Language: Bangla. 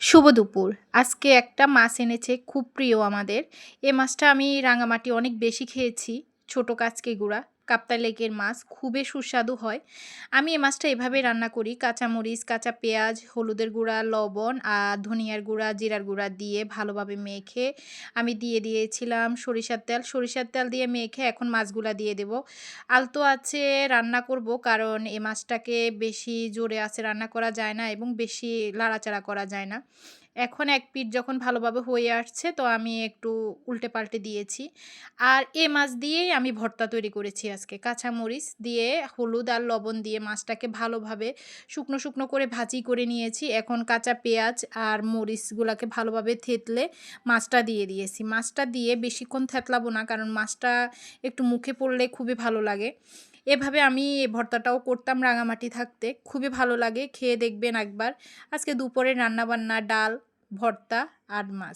শুভ দুপুর। আজকে একটা মাছ এনেছে খুব প্রিয় আমাদের। এ মাছটা আমি রাঙামাটি অনেক বেশি খেয়েছি। ছোট কাচকি গুড়া, কাপ্তাই লেকের মাছ খুবই সুস্বাদু হয়। আমি এই মাছটা এভাবে রান্না করি। কাঁচামরিচ, কাঁচা পেঁয়াজ, হলুদের গুঁড়া, লবণ আর ধনিয়ার গুঁড়া, জিরার গুঁড়া দিয়ে ভালোভাবে মেখে আমি দিয়ে দিয়েছিলাম সরিষার তেল। সরিষার তেল দিয়ে মেখে এখন মাছগুলা দিয়ে দেব। আলতো আঁচে রান্না করব কারণ এ মাছটাকে বেশি জোরে আঁচে রান্না করা যায় না এবং বেশি লাড়াচাড়া করা যায় না। এখন এক পিঠ যখন ভালোভাবে হয়ে আসছে তো আমি একটু উল্টে পাল্টে দিয়েছি। আর এ মাছ দিয়েই আমি ভর্তা তৈরি করেছি আজকে। কাঁচামরিচ দিয়ে হলুদ আর লবণ দিয়ে মাছটাকে ভালোভাবে শুকনো, শুকনো করে ভাজি করে নিয়েছি। এখন কাঁচা পেঁয়াজ আর মরিচগুলাকে ভালোভাবে থেতলে মাছটা দিয়ে দিয়েছি। মাছটা দিয়ে বেশিক্ষণ থেতলাবো না কারণ মাছটা একটু মুখে পড়লে খুবই ভালো লাগে। এভাবে আমি এই ভর্তাটাও করতাম রাঙামাটি থাকতে। খুবই ভালো লাগে। খেয়ে দেখবেন একবার। আজকে দুপুরে রান্নাবান্না ডাল, ভর্তা আর মাছ।